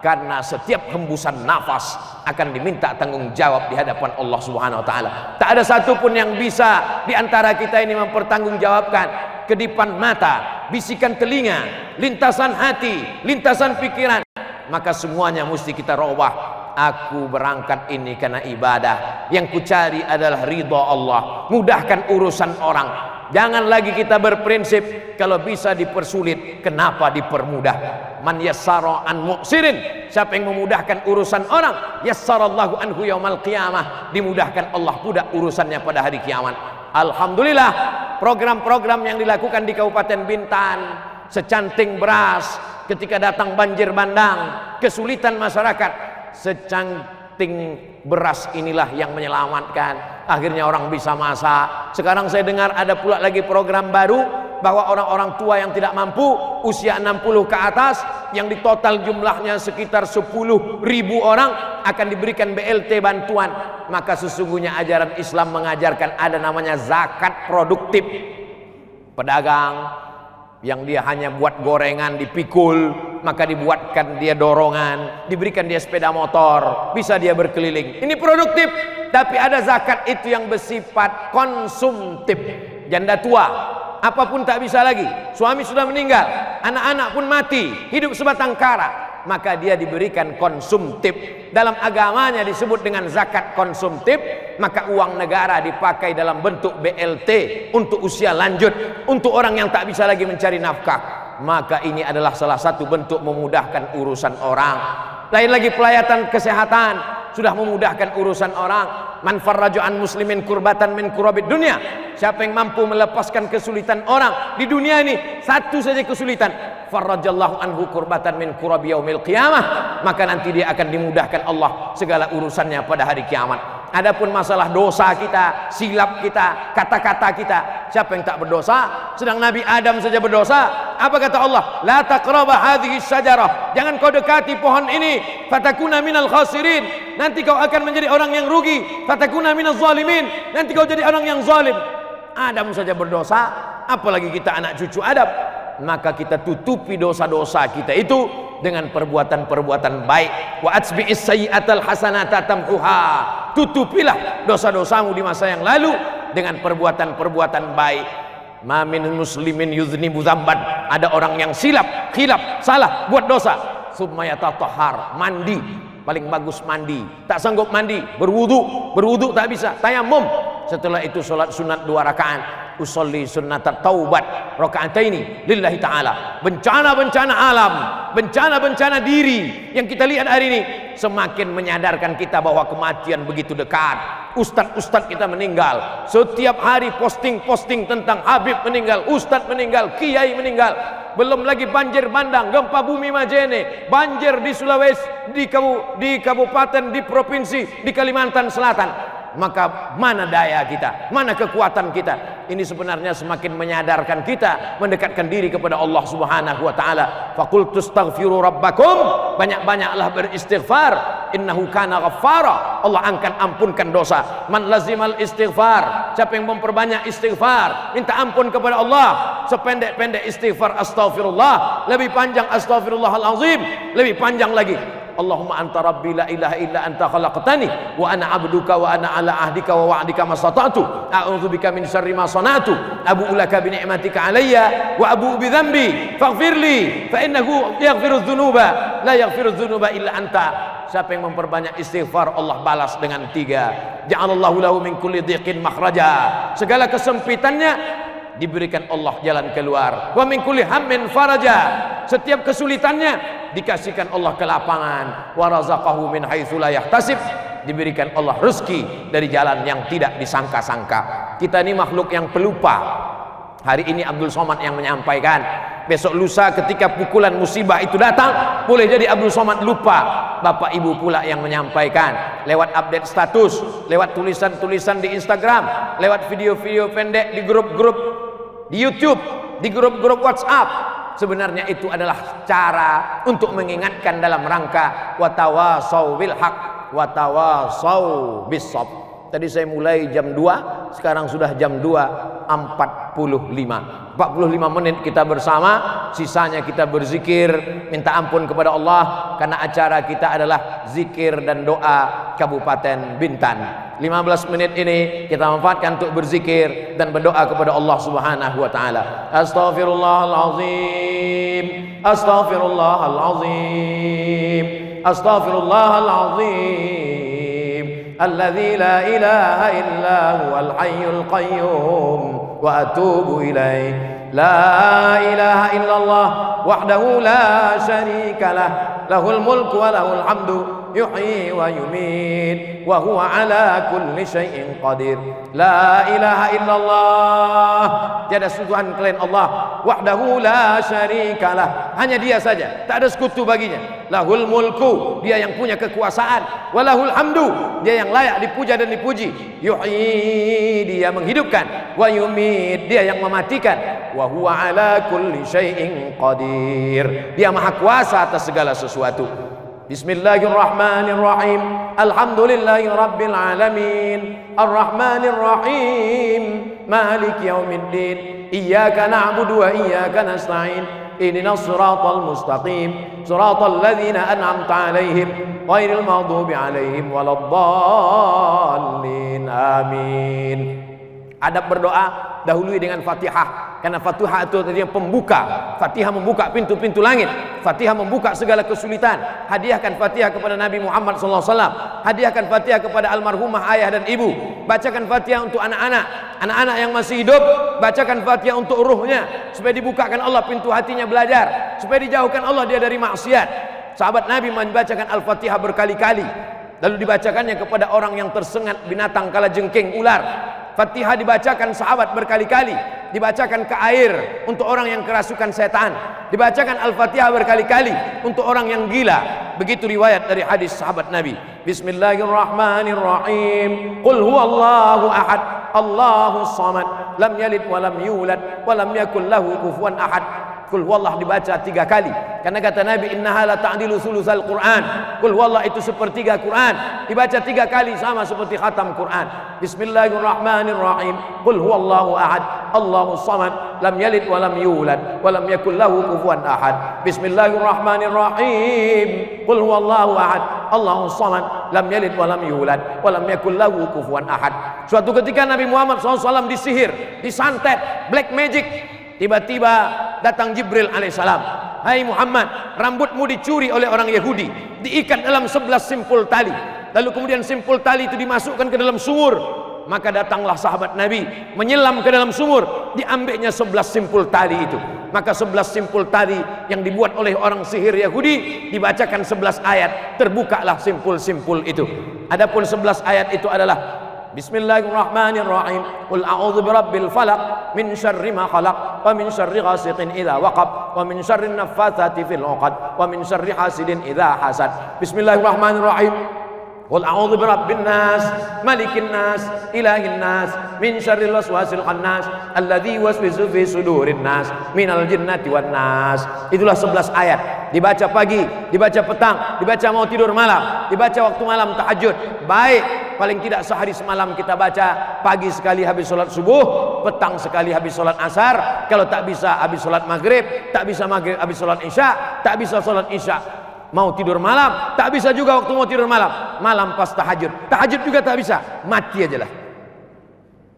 Karena setiap hembusan nafas akan diminta tanggung jawab di hadapan Allah Subhanahu wa taala. Tak ada satupun yang bisa di antara kita ini mempertanggungjawabkan kedipan mata, bisikan telinga, lintasan hati, lintasan pikiran. Maka semuanya mesti kita robah. Aku berangkat ini karena ibadah. Yang kucari adalah ridha Allah. Mudahkan urusan orang. Jangan lagi kita berprinsip kalau bisa dipersulit, kenapa dipermudah? Man yassara an mu'sirin, siapa yang memudahkan urusan orang, yassarallahu anhu yaumal qiyamah, dimudahkan Allah pula urusannya pada hari kiamat. Alhamdulillah, program-program yang dilakukan di Kabupaten Bintan, secanting beras ketika datang banjir bandang, kesulitan masyarakat, secanting beras inilah yang menyelamatkan. Akhirnya orang bisa masak. Sekarang saya dengar ada pula lagi program baru bahwa orang-orang tua yang tidak mampu, usia 60 ke atas, yang di total jumlahnya sekitar 10.000 orang, akan diberikan BLT bantuan. Maka sesungguhnya ajaran Islam mengajarkan ada namanya zakat produktif. Pedagang yang dia hanya buat gorengan dipikul, maka dibuatkan dia dorongan, diberikan dia sepeda motor, bisa dia berkeliling. Ini produktif. Tapi ada zakat itu yang bersifat konsumtif. Janda tua, apapun tak bisa lagi, suami sudah meninggal, anak-anak pun mati, hidup sebatang kara, maka dia diberikan konsumtif. Dalam agamanya disebut dengan zakat konsumtif. Maka uang negara dipakai dalam bentuk BLT untuk usia lanjut, untuk orang yang tak bisa lagi mencari nafkah. Maka ini adalah salah satu bentuk memudahkan urusan orang. Lain lagi pelayanan kesehatan, sudah memudahkan urusan orang. Man farraju an muslimin kurbatan min kurabid dunia, siapa yang mampu melepaskan kesulitan orang di dunia ini, satu saja kesulitan, farrajallahu anhu kurbatan min kurabi yaumil qiyamah, maka nanti dia akan dimudahkan Allah segala urusannya pada hari kiamat. Adapun masalah dosa kita, silap kita, kata-kata kita, siapa yang tak berdosa? Sedang Nabi Adam saja berdosa. Apa kata Allah? La taqraba hadhihi syajarah, jangan kau dekati pohon ini, fatakuna minal khasirin, nanti kau akan menjadi orang yang rugi, fatakuna minaz zalimin, nanti kau jadi orang yang zalim. Adam saja berdosa, apalagi kita anak cucu Adam. Maka kita tutupi dosa-dosa kita itu dengan perbuatan-perbuatan baik. Wa atsbi'is sayyi'atal hasanata tamhuha, tutupilah dosa-dosamu di masa yang lalu dengan perbuatan-perbuatan baik. Ma min muslimin yuznibu dzamban, ada orang yang silap, khilaf, salah, buat dosa, summa yatatahhar, mandi, paling bagus mandi, tak sanggup mandi, berwudu tak bisa, tayamum, setelah itu sholat sunat 2 rakaat, usolli sunnatat taubat rakaataini lillahi ta'ala. Bencana-bencana alam, bencana-bencana diri yang kita lihat hari ini semakin menyadarkan kita bahwa kematian begitu dekat. Ustadz-ustadz kita meninggal, setiap hari posting-posting tentang Habib meninggal, ustadz meninggal, kiai meninggal. Belum lagi banjir bandang, gempa bumi Majene, banjir di Sulawesi, di kabupaten, di provinsi, di Kalimantan Selatan. Maka mana daya kita, mana kekuatan kita? Ini sebenarnya semakin menyadarkan kita mendekatkan diri kepada Allah Subhanahu wa taala. Faqultu astaghfiru rabbakum, banyak-banyaklah beristighfar, innahu kana ghaffara, Allah akan ampunkan dosa. Man lazimal istighfar, siapa yang memperbanyak istighfar, minta ampun kepada Allah, sependek-pendek istighfar astaghfirullah, lebih panjang astaghfirullahalazim, lebih panjang lagi Allahumma anta rabbi la ilaha illa anta khalaqtani wa ana abduka wa ana ala ahdika wa wa'dika mastata'tu a'udzubika min syarri ma sana'tu abu'u laka bi ni'matika alayya wa abu'u bi dhanbi faghfirli fa innahu yaghfiru dzunuba la yaghfiru dzunuba illa anta. Siapa yang memperbanyak istighfar, Allah balas dengan 3. Ja'alallahu lahu min kulli dhiqin makhraja. Segala kesempitannya diberikan Allah jalan keluar. Wa min kulli hammin faraja. Setiap kesulitannya dikasihkan Allah kelapangan. Wa razaqahu min haitsu la yahtasib. Diberikan Allah rezeki dari jalan yang tidak disangka-sangka. Kita ini makhluk yang pelupa. Hari ini Abdul Somad yang menyampaikan, besok lusa ketika pukulan musibah itu datang, boleh jadi Abdul Somad lupa. Bapak Ibu pula yang menyampaikan lewat update status, lewat tulisan-tulisan di Instagram, lewat video-video pendek di grup-grup di YouTube, di grup-grup WhatsApp. Sebenarnya itu adalah cara untuk mengingatkan dalam rangka watawasau bil haq watawasau bis sabr. Tadi saya mulai jam 2, sekarang sudah jam 2.45. 45 menit kita bersama, sisanya kita berzikir, minta ampun kepada Allah, karena acara kita adalah zikir dan doa Kabupaten Bintan. 15 menit ini kita manfaatkan untuk berzikir dan berdoa kepada Allah Subhanahu wa taala. Astaghfirullahalazim. Astaghfirullahalazim. Astaghfirullahalazim. Alladzi la ilaha illa huwal hayyul qayyum wa atubu ilaih. La ilaha illallah wahdahu la syarika lah, lahul mulku wa lahul hamdu yuhyi wa yumiit wa huwa ala kulli syai'in qadir. La ilaha illallah, tiada Tuhan selain Allah, wahdahu la syarikalah, hanya Dia saja, tak ada sekutu baginya. Lahul mulku, Dia yang punya kekuasaan, walahul hamdu, Dia yang layak dipuja dan dipuji. Yuhyi, Dia menghidupkan, wa yumiit, Dia yang mematikan, wa huwa ala kulli syai'in qadir, Dia maha kuasa atas segala sesuatu. Bismillahirrahmanirrahim. Alhamdulillahi rabbil alamin. Arrahmanir rahim. Maliki yaumiddin. Iyyaka na'budu wa iyyaka nasta'in. Ihdinas siratal mustaqim. Siratal ladzina an'amta 'alaihim ghairil maghdubi 'alaihim waladdallin. Amin. Adab berdoa dahului dengan Fatihah, karena Fatihah itu tadi yang pembuka. Fatihah membuka pintu-pintu langit. Fatihah membuka segala kesulitan. Hadiahkan Fatihah kepada Nabi Muhammad SAW. Hadiahkan Fatihah kepada almarhumah ayah dan ibu. Bacakan Fatihah untuk anak-anak. Anak-anak yang masih hidup, bacakan Fatihah untuk ruhnya, supaya dibukakan Allah pintu hatinya belajar, supaya dijauhkan Allah dia dari maksiat. Sahabat Nabi membacakan Al-Fatihah berkali-kali, lalu dibacakannya kepada orang yang tersengat binatang kalajengking ular. Fatihah dibacakan sahabat berkali-kali, dibacakan ke air untuk orang yang kerasukan setan, dibacakan Al-Fatihah berkali-kali untuk orang yang gila. Begitu riwayat dari hadis sahabat Nabi. Bismillahirrahmanirrahim. Qul huwallahu ahad, Allahus samad, lam yalid wa lam yulad wa lam yakul lahu kufuwan ahad. Qul huwallah dibaca 3 kali, karena kata Nabi, innaha la ta'dilu sulusal Quran. Qul huwallah itu sepertiga Quran, dibaca 3 kali sama seperti khatam Quran. Bismillahirrahmanirrahim. Qul huwallahu ahad, Allahus samad, lam yalid wa lam yulad wa lam yakul lahu kufuwan ahad. Bismillahirrahmanirrahim. Qul huwallahu ahad, Allahus samad, lam yalid wa lam yulad wa lam yakul lahu kufuwan ahad. Suatu ketika Nabi Muhammad SAW disihir, disantet, black magic. Tiba-tiba datang Jibril alaihissalam. Hai Muhammad, rambutmu dicuri oleh orang Yahudi, diikat dalam 11 simpul tali. Lalu kemudian simpul tali itu dimasukkan ke dalam sumur. Maka datanglah sahabat Nabi menyelam ke dalam sumur, diambilnya 11 simpul tali itu. Maka 11 simpul tali yang dibuat oleh orang sihir Yahudi, dibacakan 11 ayat, terbukalah simpul-simpul itu. Adapun 11 ayat itu adalah Bismillahirrahmanirrahim. Qul a'udzu birabbil falaq min syarri ma khalaq wa min syarri ghasiqin idza waqab wa min syarri naffatsati fil 'uqad wa min syarri hasidin idza hasad. Bismillahirrahmanirrahim. Qul a'udzu birabbin nas, malikin nas, ilahin nas, min syarril waswasil khannas, alladzi yuwaswisu fi sudurin nas, minal jinnati wan nas. Itulah 11 ayat. Dibaca pagi, dibaca petang, dibaca mau tidur malam, dibaca waktu malam tahajud. Baik, paling tidak sehari semalam kita baca. Pagi sekali habis sholat subuh, petang sekali habis sholat asar. Kalau tak bisa habis sholat maghrib, tak bisa maghrib habis sholat isya, tak bisa sholat isya mau tidur malam, tak bisa juga waktu mau tidur malam. Malam pas tahajud, tahajud juga tak bisa, mati aja lah.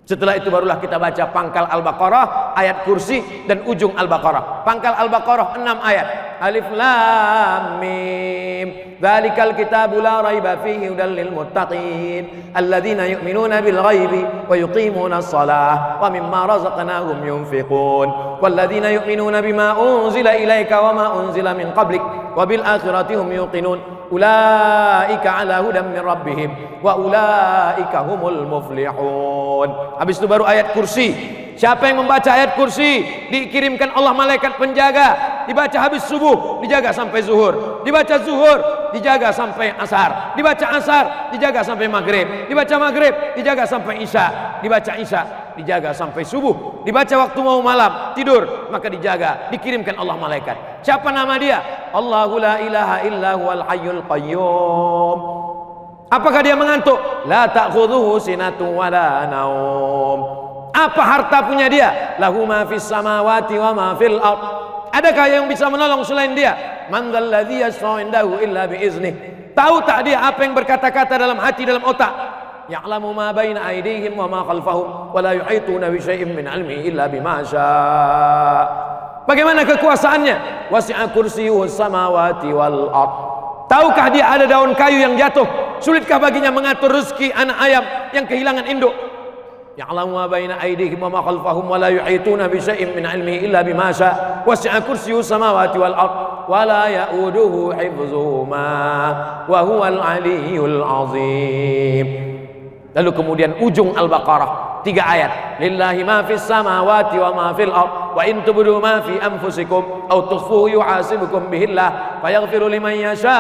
Setelah itu barulah kita baca pangkal Al-Baqarah, ayat kursi dan ujung Al-Baqarah. Pangkal Al-Baqarah 6 ayat. Alif Lam Mim. Dzalikal kitabu la raiba fihi hudal lil muttaqin alladzina yu'minuna bil ghaibi wa yuqimuna shalah wa mimma razaqnahum yunfiqun walladzina yu'minuna bima unzila ilaika wa ma unzila min qablik wa bil akhirati hum yuqinun ulaika ala hudan min rabbihim wa ulaika humul muflihun. Habis itu baru ayat kursi. Siapa yang membaca ayat kursi dikirimkan Allah malaikat penjaga, dibaca habis subuh dijaga sampai zuhur, dibaca zuhur dijaga sampai asar, dibaca asar dijaga sampai maghrib, dibaca maghrib dijaga sampai isya, dibaca isya dijaga sampai subuh, dibaca waktu mau malam tidur maka dijaga, dikirimkan Allah malaikat. Siapa nama dia? Allahu la ilaha illa huwal hayyul qayyum. Apakah dia mengantuk? La ta'khudhuhu sinatun wala naum. Apa harta punya dia? Lahu ma fis samawati wa ma fil ard. Adakah yang bisa menolong selain dia? Man dzalladzi yashfa'u indahu illa bi iznih. Tahu tak dia apa yang berkata-kata dalam hati, dalam otak? Ya'lamu ma baina aydihim wa ma khalfahum wa la yuhituna bi syai'in min 'ilmihi illa bima syaa'. Bagaimana kekuasaannya? Wasi'a kursiyyuhu samawati wal ard. Tahukah dia ada daun kayu yang jatuh? Sulitkah baginya mengatur rezeki anak ayam yang kehilangan induk? Ya'lamu ma baina aydihim wa ma khalfahum wa la yuhituna bi syai'in min 'ilmihi illa bima syaa'. Wasi'a kursiyyuhu samawati wal ard wa la ya'uduhu hifdzuhuma wa huwal 'aliyyul 'azim. Lalu kemudian ujung Al-Baqarah 3 ayat. Lillahi ma fis samawati wa ma fil ard wa in tubdu ma fi anfusikum aw tukhfuhu yuhasibukum bihillah fayaghfiru liman yasha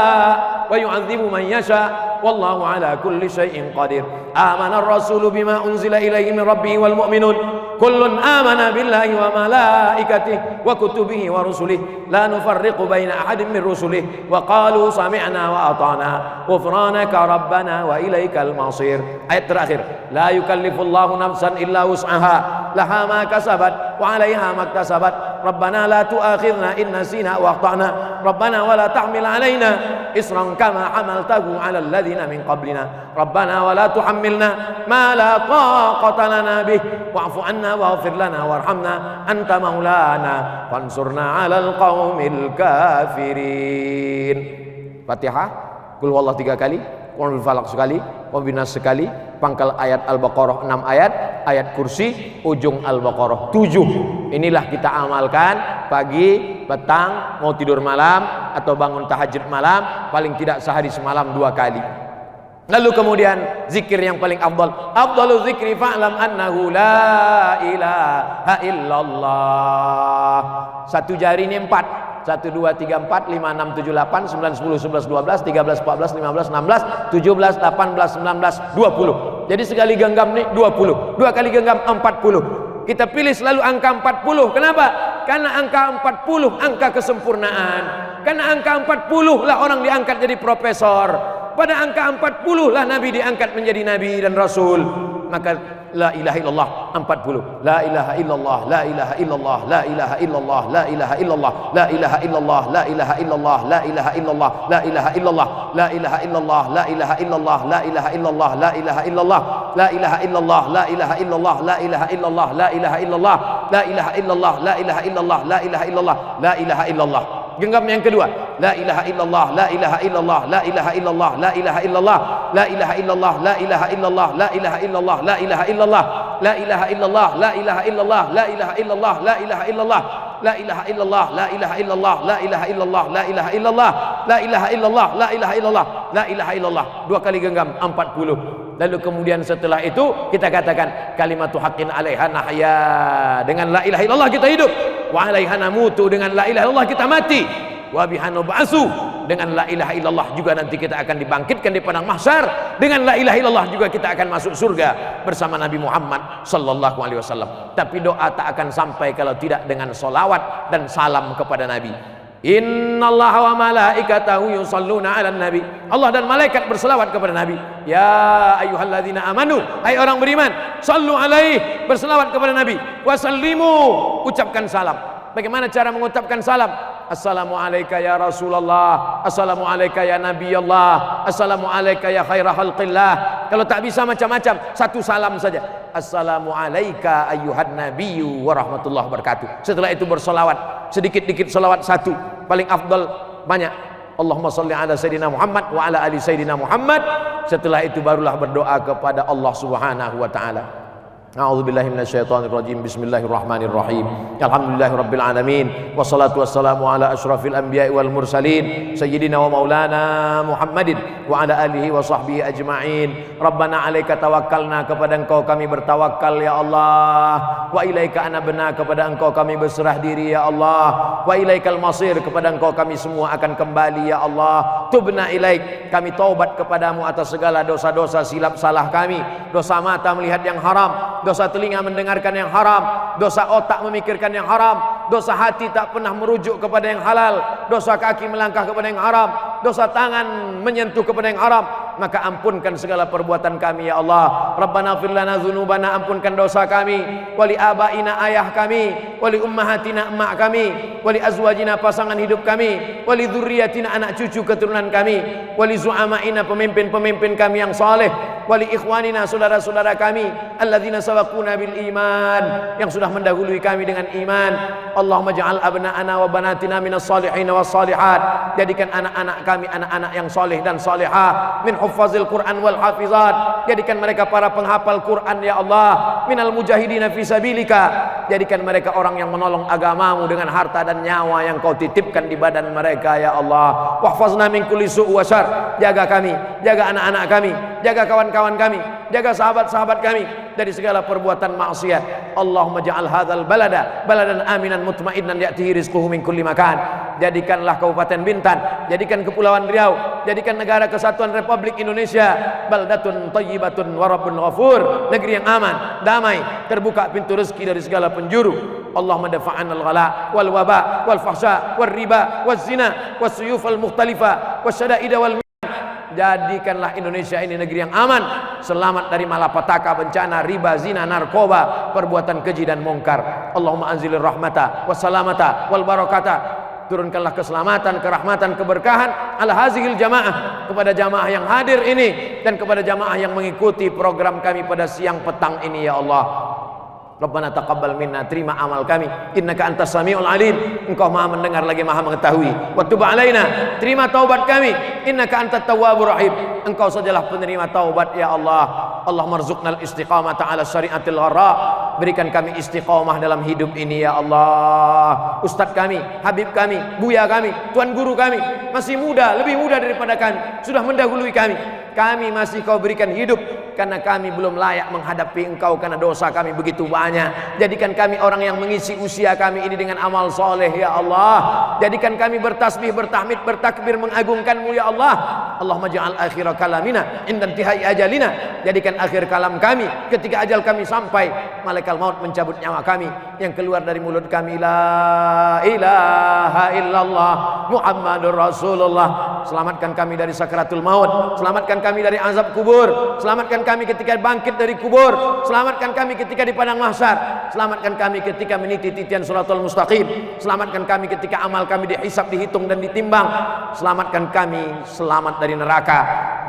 wa yu'adzibu man yasha wallahu ala kulli syai'in qadir. Amana ar-rasulu bima unzila ilaihi min rabbihi wal mu'minun kullun amana billahi wa malaikatihi wa kutubihi wa rusulihi la nufarriqu baina ahadin min rusulihi wa qalu sami'na wa ata'na ghufranaka rabbana wa ilaikal masir. Ayat terakhir, la yukallifullahu nafsan illa wus'aha laha ma kasabat wa 'alaiha ma iktasabat rabbana la tu'akhidhna in nasina wa akhtana rabbana wa la tahmil 'alaina isran kama hamaltahu 'alal ladzina min qablina rabbana wa la tuhammilna ma la taqata lana bih wa'fu 'anna waghfir lana warhamna anta maulana fansurna 'alal qaumil kafirin. Fatihah, qul huwallahu 3 kali, qul falaq sekali, wabinas sekali, pangkal ayat Al-Baqarah 6 ayat, ayat kursi, ujung Al-Baqarah 7. Inilah kita amalkan pagi, petang, mau tidur malam atau bangun tahajud malam, paling tidak sehari semalam 2 kali. Lalu kemudian zikir yang paling afdalu zikri fa'lam annahu la ilaha illallah. Satu jari ini 4. 1, 2, 3, 4, 5, 6, 7, 8, 9, 10, 11, 12, 13, 14, 15, 16, 17, 18, 19, 20. Jadi sekali genggam nih 20. 2 kali genggam 40. Kita pilih selalu angka 40. Kenapa? Karena angka 40 angka kesempurnaan. Karena angka 40 lah orang diangkat jadi profesor. Pada angka 40 lah Nabi diangkat menjadi Nabi dan Rasul. Maka la ilaha illallah 40. La ilaha illallah, la ilaha illallah, la ilaha illallah, la ilaha illallah, la ilaha illallah, la ilaha illallah, la ilaha illallah, la ilaha illallah, la ilaha illallah, la ilaha illallah, la ilaha illallah, la ilaha illallah, la ilaha illallah, la ilaha illallah, la ilaha illallah, la ilaha illallah, la ilaha illallah, la ilaha illallah, la ilaha illallah, la ilaha illallah. Genggam yang kedua, la ilaha illallah, la ilaha illallah, la ilaha illallah, la ilaha illallah, la ilaha illallah, la ilaha illallah, la ilaha illallah, la ilaha illallah, la ilaha illallah, la ilaha illallah, la ilaha illallah, la ilaha illallah, la ilaha illallah, la ilaha illallah, la ilaha illallah, la ilaha illallah, la ilaha illallah, la ilaha illallah, la ilaha illallah. 2 kali genggam 40. Lalu kemudian setelah itu kita katakan kalimatu haqqin 'alaiha nahya, dengan la ilaha illallah kita hidup, wa 'alaiha namutu, dengan la ilaha illallah kita mati, wa biha nub'atsu, dengan la ilaha illallah juga nanti kita akan dibangkitkan di padang mahsyar, dengan la ilaha illallah juga kita akan masuk surga bersama Nabi Muhammad sallallahu alaihi wasallam. Tapi doa tak akan sampai kalau tidak dengan solawat dan salam kepada Nabi. Innallaha wa malaikatahu yusalluna 'alan nabi. Allah dan malaikat berselawat kepada Nabi. Ya ayyuhalladzina amanu, hai orang beriman, sallu alaihi, berselawat kepada Nabi. Wa sallimu, ucapkan salam. Bagaimana cara mengucapkan salam? Assalamualaikum ya Rasulullah, Assalamualaikum ya Nabi Allah, Assalamualaikum ya khaira khalqillah. Kalau tak bisa macam-macam, satu salam saja. Assalamualaikum ayyuhan nabiyyu wa rahmatullahi wabarakatuh. Setelah itu bersolawat, sedikit-dikit solawat satu, paling afdal banyak. Allahumma salli ala Sayyidina Muhammad wa ala ali Sayyidina Muhammad. Setelah itu barulah berdoa kepada Allah Subhanahu wa ta'ala. A'udzubillahi minasyaitonirrajim. Bismillahirrahmanirrahim. Alhamdulillahirabbil alamin. Wassalatu wassalamu ala asyrafil anbiya'i wal mursalin sayyidina wa maulana Muhammadin wa ala alihi wa sahbihi ajma'in. Rabbana 'alaika tawakkalna, kepada Engkau kami bertawakal ya Allah. Wa ilaika anabna, kepada Engkau kami berserah diri ya Allah. Wa ilaikal masir, kepada Engkau kami semua akan kembali ya Allah. Tubna ilaik, kami taubat kepadamu atas segala dosa-dosa silap salah kami. Dosa mata melihat yang haram, dosa telinga mendengarkan yang haram, dosa otak memikirkan yang haram, dosa hati tak pernah merujuk kepada yang halal, dosa kaki melangkah kepada yang haram, dosa tangan menyentuh kepada yang haram. Maka ampunkan segala perbuatan kami ya Allah. Rabbana ighfir lana dzunubana, ampunkan dosa kami, wali abaina ayah kami, wali ummahatina emak kami, wali azwajina pasangan hidup kami, wali dzurriyyatina anak cucu keturunan kami, wali zu'amaina pemimpin-pemimpin kami yang saleh, wali ikhwanina saudara-saudara kami alladzina sabaquna bil iman, yang sudah mendahului kami dengan iman. Allahumma ja'al abna'ana wa banatina minas salihin was salihat, jadikan anak-anak kami anak-anak yang saleh dan salihah, min huffazil Quran wal hafizat, jadikan mereka para penghafal Quran ya Allah, minal mujahidina fi sabilika, jadikan mereka orang yang menolong agamamu dengan harta dan nyawa yang kau titipkan di badan mereka ya Allah. Wahfazna min kulli su' wa syarr, jaga kami, jaga anak-anak kami, jaga kawan-kawan kami, jaga sahabat-sahabat kami dari segala perbuatan maksiat. Allahumma ja'al hadzal balada baladan aminan mutmainnan ya'tihi rizquhu min kulli makan, jadikanlah Kabupaten Bintan, jadikan Kepulauan Riau, jadikan negara kesatuan Republik Indonesia baldatun thayyibatun wa rabbun ghafur, negeri yang aman, damai, terbuka pintu rezeki dari segala penjuru. Allahumma dafa'an al-ghala wal waba wal fahsya wal riba wal zina wal suyuf al mukhtalifa wal syada'ida wal. Jadikanlah Indonesia ini negeri yang aman, selamat dari malapetaka, bencana, riba, zina, narkoba, perbuatan keji dan mungkar. Allahumma anzilir rahmata wassalamata wal barakata, turunkanlah keselamatan, kerahmatan, keberkahan ala hazihil jamaah, kepada jamaah yang hadir ini dan kepada jamaah yang mengikuti program kami pada siang petang ini ya Allah. Rabbana taqabbal minna, terima amal kami, innaka antas samiul alim, engkau maha mendengar lagi maha mengetahui. Wa tub alaina, terima taubat kami, innaka antat tawwabur rahim, engkau sajalah penerima taubat ya Allah. Allahumma rzuqnal istiqamata ala syariatil gharra, berikan kami istiqamah dalam hidup ini ya Allah. Ustadz kami, habib kami, buya kami, tuan guru kami masih muda, lebih muda daripada kami, sudah mendahului kami. Kami masih kau berikan hidup karena kami belum layak menghadapi engkau karena dosa kami begitu banyak. Jadikan kami orang yang mengisi usia kami ini dengan amal soleh ya Allah. Jadikan kami bertasbih, bertahmid, bertakbir, mengagungkanmu ya Allah. Allahumma ja'al akhira kalamina inda intihai ajalina, jadikan akhir kalam kami ketika ajal kami sampai, malaikat maut mencabut nyawa kami, yang keluar dari mulut kami la ilaha illallah Muhammadur Rasulullah. Selamatkan kami dari sakaratul maut, selamatkan kami dari azab kubur, selamatkan kami ketika bangkit dari kubur, selamatkan kami ketika di padang mahsyar, selamatkan kami ketika meniti titian shiratal mustaqim, selamatkan kami ketika amal kami dihisab, dihitung dan ditimbang, selamatkan kami selamat dari neraka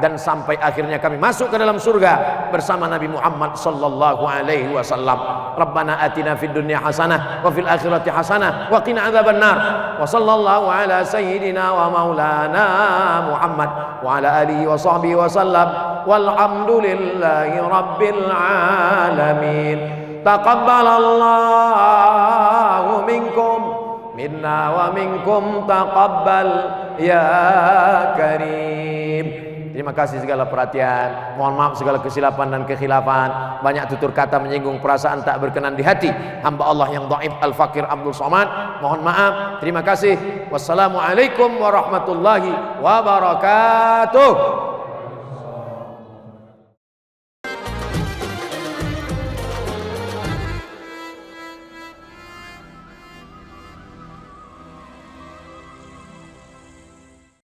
dan sampai akhirnya kami masuk ke dalam surga bersama Nabi Muhammad sallallahu alaihi wasallam. Rabbana atina fid dunya hasanah wa fil akhirati hasanah wa qina adzabannar. Wa sallallahu ala sayyidina wa maulana Muhammad wa ala alihi wa sahbihi wa sallam. Walhamdulillahi rabbil alamin. Taqabbalallahu minkum minna wa minkum taqabbal ya karim. Terima kasih segala perhatian. Mohon maaf segala kesilapan dan kekhilafan. Banyak tutur kata menyinggung perasaan tak berkenan di hati hamba Allah yang dhaif al-fakir Abdul Somad. Mohon maaf. Terima kasih. Wassalamualaikum warahmatullahi wabarakatuh.